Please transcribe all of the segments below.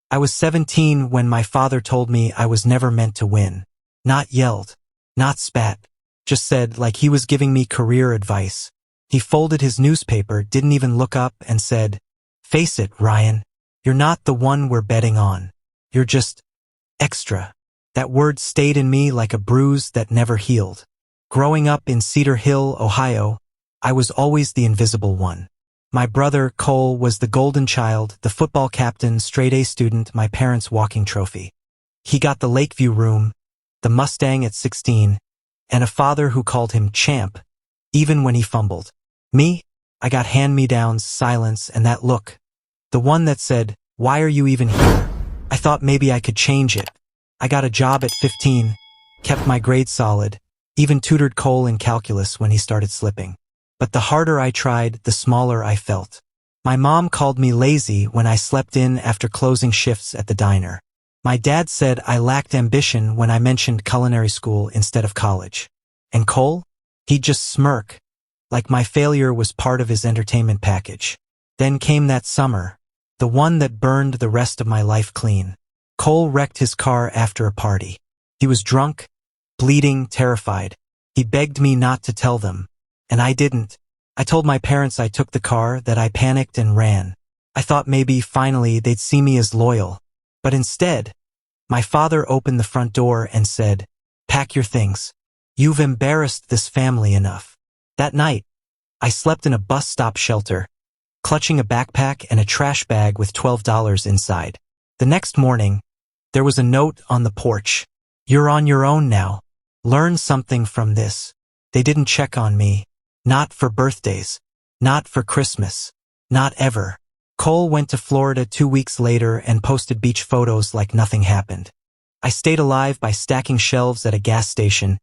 I was 17 when my father told me I was never meant to win. Not yelled, not spat, just said like he was giving me career advice. He folded his newspaper, didn't even look up, and said, "Face it, Ryan. You're not the one we're betting on. You're just extra." That word stayed in me like a bruise that never healed. Growing up in Cedar Hill, Ohio, I was always the invisible one. My brother, Cole, was the golden child, the football captain, straight-A student, my parents' walking trophy. He got the Lakeview room, the Mustang at 16, and a father who called him champ, even when he fumbled. Me, I got hand-me-downs, silence, and that look. The one that said, "Why are you even here?" I thought maybe I could change it. I got a job at 15, kept my grades solid, even tutored Cole in calculus when he started slipping. But the harder I tried, the smaller I felt. My mom called me lazy when I slept in after closing shifts at the diner. My dad said I lacked ambition when I mentioned culinary school instead of college. And Cole? He'd just smirk, like my failure was part of his entertainment package. Then came that summer, the one that burned the rest of my life clean. Cole wrecked his car after a party. He was drunk, bleeding, terrified. He begged me not to tell them. And I didn't. I told my parents I took the car, that I panicked and ran. I thought maybe finally they'd see me as loyal. But instead, my father opened the front door and said, "Pack your things. You've embarrassed this family enough." That night, I slept in a bus stop shelter, clutching a backpack and a trash bag with $12 inside. The next morning, there was a note on the porch. "You're on your own now. Learn something from this." They didn't check on me. Not for birthdays. Not for Christmas. Not ever. Cole went to Florida 2 weeks later and posted beach photos like nothing happened. I stayed alive by stacking shelves at a gas station,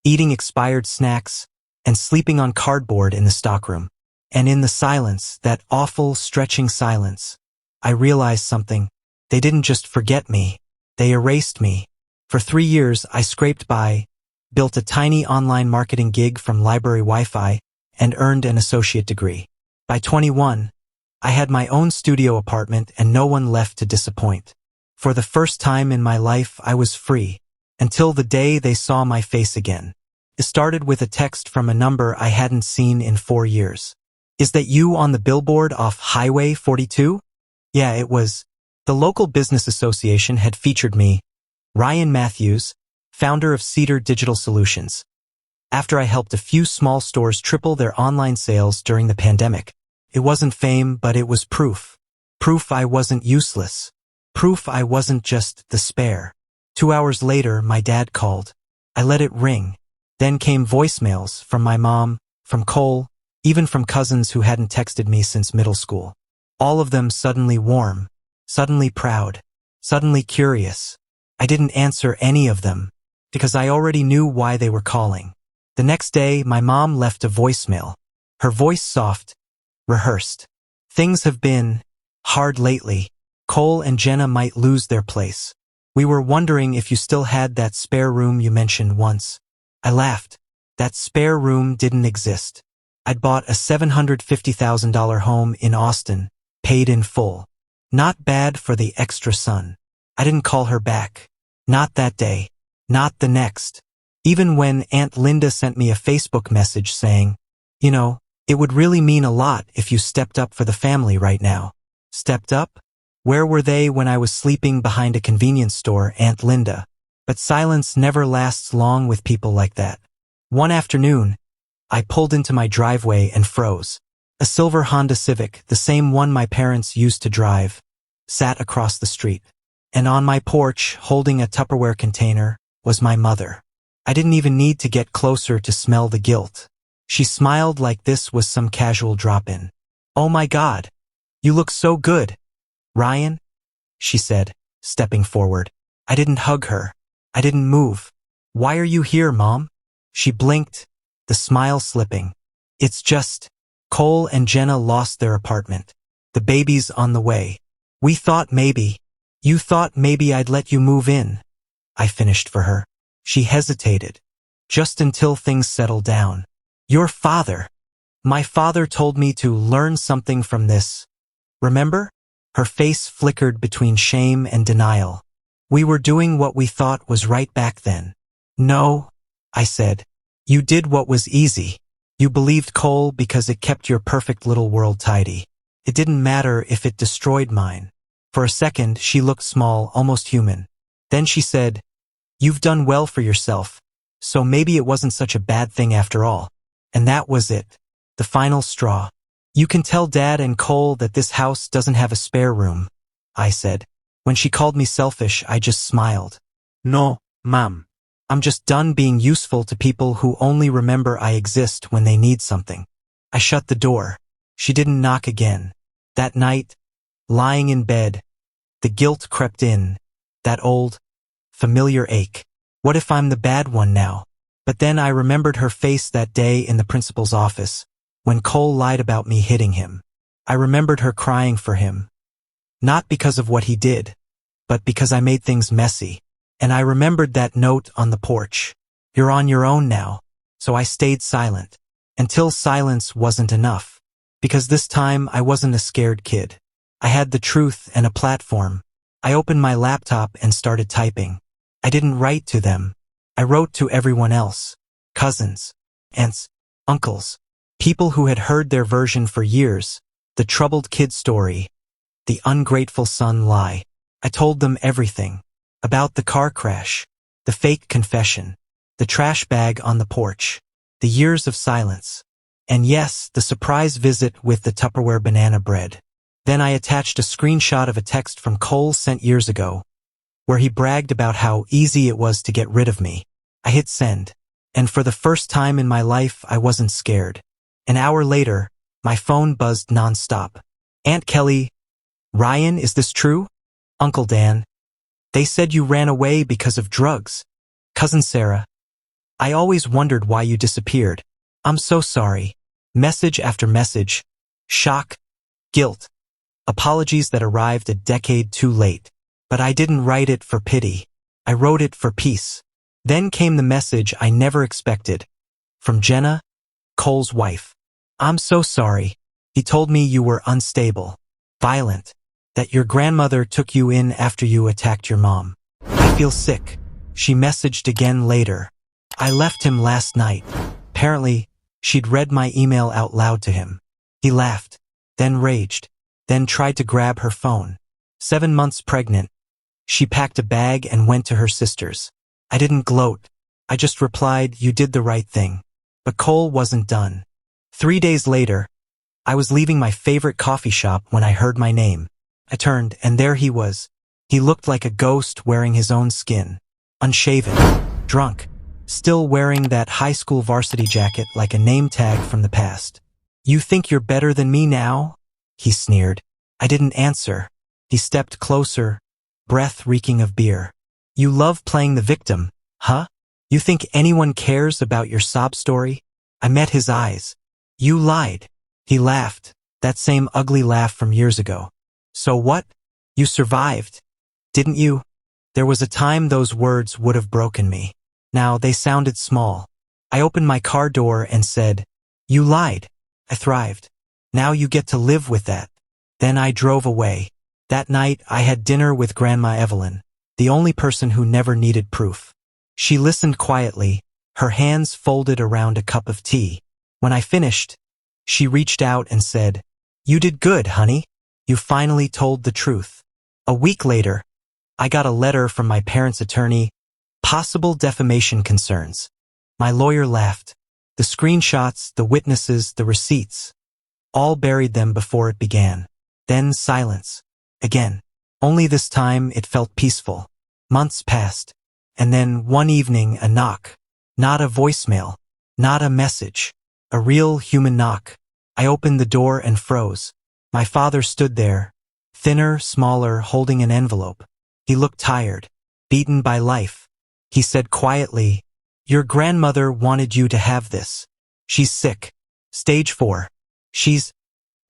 eating expired snacks, and sleeping on cardboard in the stockroom. And in the silence, that awful, stretching silence, I realized something. They didn't just forget me. They erased me. For 3 years, I scraped by, built a tiny online marketing gig from library Wi-Fi, and earned an associate degree. By 21, I had my own studio apartment and no one left to disappoint. For the first time in my life, I was free, until the day they saw my face again. It started with a text from a number I hadn't seen in 4 years. "Is that you on the billboard off Highway 42? Yeah, it was. The local business association had featured me, Ryan Matthews, founder of Cedar Digital Solutions, after I helped a few small stores triple their online sales during the pandemic. It wasn't fame, but it was proof. Proof I wasn't useless. Proof I wasn't just the spare. 2 hours later, my dad called. I let it ring. Then came voicemails from my mom, from Cole, even from cousins who hadn't texted me since middle school. All of them suddenly warm, suddenly proud, suddenly curious. I didn't answer any of them, because I already knew why they were calling. The next day, my mom left a voicemail. Her voice soft, rehearsed. "Things have been hard lately. Cole and Jenna might lose their place. We were wondering if you still had that spare room you mentioned once." I laughed. That spare room didn't exist. I'd bought a $750,000 home in Austin, paid in full. Not bad for the extra sun. I didn't call her back. Not that day. Not the next. Even when Aunt Linda sent me a Facebook message saying, "You know, it would really mean a lot if you stepped up for the family right now." Stepped up? Where were they when I was sleeping behind a convenience store, Aunt Linda? But silence never lasts long with people like that. One afternoon, I pulled into my driveway and froze. A silver Honda Civic, the same one my parents used to drive, sat across the street. And on my porch, holding a Tupperware container, was my mother. I didn't even need to get closer to smell the guilt. She smiled like this was some casual drop-in. "Oh my God, you look so good, Ryan," she said, stepping forward. I didn't hug her. I didn't move. "Why are you here, Mom?" She blinked, the smile slipping. "It's just, Cole and Jenna lost their apartment. The baby's on the way. We thought maybe, you thought maybe I'd let you move in," I finished for her. She hesitated, just until things settled down. "Your father. My father told me to learn something from this. Remember?" Her face flickered between shame and denial. We were doing what we thought was right back then. No, I said. You did what was easy. You believed Cole because it kept your perfect little world tidy. It didn't matter if it destroyed mine. For a second, she looked small, almost human. Then she said, "You've done well for yourself, so maybe it wasn't such a bad thing after all." And that was it. The final straw. "You can tell Dad and Cole that this house doesn't have a spare room," I said. When she called me selfish, I just smiled. "No, Mom. I'm just done being useful to people who only remember I exist when they need something." I shut the door. She didn't knock again. That night, lying in bed, the guilt crept in. That old, familiar ache. What if I'm the bad one now? But then I remembered her face that day in the principal's office, when Cole lied about me hitting him. I remembered her crying for him. Not because of what he did, but because I made things messy. And I remembered that note on the porch. "You're on your own now." So I stayed silent. Until silence wasn't enough. Because this time I wasn't a scared kid. I had the truth and a platform. I opened my laptop and started typing. I didn't write to them. I wrote to everyone else. Cousins, aunts, uncles, people who had heard their version for years, the troubled kid story, the ungrateful son lie. I told them everything. About the car crash, the fake confession, the trash bag on the porch, the years of silence, and yes, the surprise visit with the Tupperware banana bread. Then I attached a screenshot of a text from Cole sent years ago, where he bragged about how easy it was to get rid of me. I hit send, and for the first time in my life I wasn't scared. An hour later, my phone buzzed nonstop. "Aunt Kelly, Ryan, is this true? Uncle Dan, they said you ran away because of drugs. Cousin Sarah, I always wondered why you disappeared. I'm so sorry." Message after message. Shock, guilt, apologies that arrived a decade too late. But I didn't write it for pity. I wrote it for peace. Then came the message I never expected. From Jenna, Cole's wife. "I'm so sorry. He told me you were unstable, violent, that your grandmother took you in after you attacked your mom. I feel sick." She messaged again later. "I left him last night." Apparently, she'd read my email out loud to him. He laughed, then raged, then tried to grab her phone. 7 months pregnant. She packed a bag and went to her sister's. I didn't gloat. I just replied, "You did the right thing." But Cole wasn't done. 3 days later, I was leaving my favorite coffee shop when I heard my name. I turned, and there he was. He looked like a ghost wearing his own skin. Unshaven, drunk, still wearing that high school varsity jacket like a name tag from the past. "You think you're better than me now?" he sneered. I didn't answer. He stepped closer, breath reeking of beer. "You love playing the victim, huh? You think anyone cares about your sob story?" I met his eyes. "You lied." He laughed, that same ugly laugh from years ago. "So what? You survived, didn't you?" There was a time those words would have broken me. Now they sounded small. I opened my car door and said, "You lied. I thrived. Now you get to live with that." Then I drove away. That night I had dinner with Grandma Evelyn, the only person who never needed proof. She listened quietly, her hands folded around a cup of tea. When I finished, she reached out and said, "You did good, honey. You finally told the truth." A week later, I got a letter from my parents' attorney, possible defamation concerns. My lawyer laughed. The screenshots, the witnesses, the receipts. All buried them before it began. Then silence. Again. Only this time it felt peaceful. Months passed. And then one evening a knock. Not a voicemail. Not a message. A real human knock. I opened the door and froze. My father stood there, thinner, smaller, holding an envelope. He looked tired, beaten by life. He said quietly, "Your grandmother wanted you to have this. She's sick. Stage 4. She's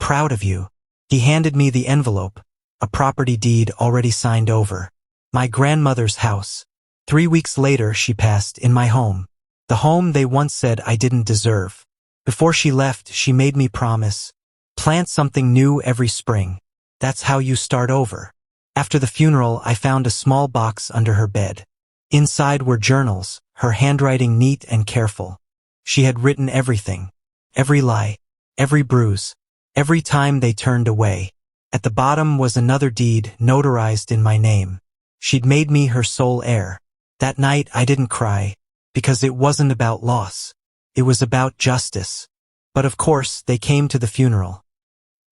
proud of you." He handed me the envelope, a property deed already signed over. My grandmother's house. 3 weeks later she passed in my home. The home they once said I didn't deserve. Before she left, she made me promise, plant something new every spring. That's how you start over. After the funeral, I found a small box under her bed. Inside were journals, her handwriting neat and careful. She had written everything. Every lie, every bruise, every time they turned away. At the bottom was another deed notarized in my name. She'd made me her sole heir. That night I didn't cry, because it wasn't about loss. It was about justice. But of course, they came to the funeral.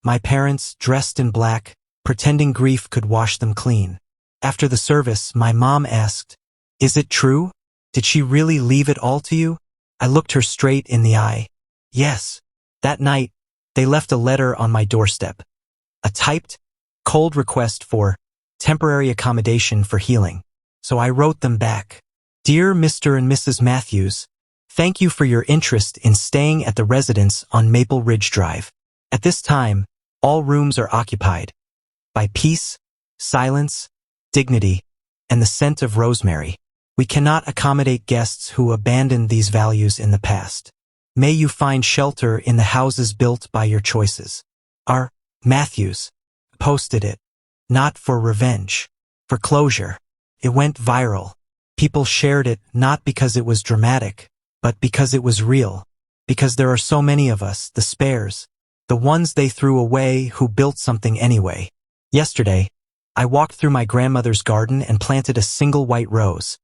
My parents, dressed in black, pretending grief could wash them clean. After the service, my mom asked, "Is it true? Did she really leave it all to you?" I looked her straight in the eye. Yes. That night, they left a letter on my doorstep. A typed, cold request for temporary accommodation for healing. So I wrote them back. Dear Mr. and Mrs. Matthews, thank you for your interest in staying at the residence on Maple Ridge Drive. At this time, all rooms are occupied by peace, silence, dignity, and the scent of rosemary. We cannot accommodate guests who abandoned these values in the past. May you find shelter in the houses built by your choices. R. Matthews posted it. Not for revenge, for closure. It went viral. People shared it not because it was dramatic, but because it was real. Because there are so many of us, the spares, the ones they threw away who built something anyway. Yesterday, I walked through my grandmother's garden and planted a single white rose.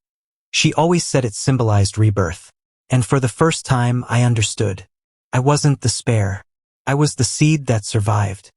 She always said it symbolized rebirth. And for the first time, I understood. I wasn't the spare. I was the seed that survived.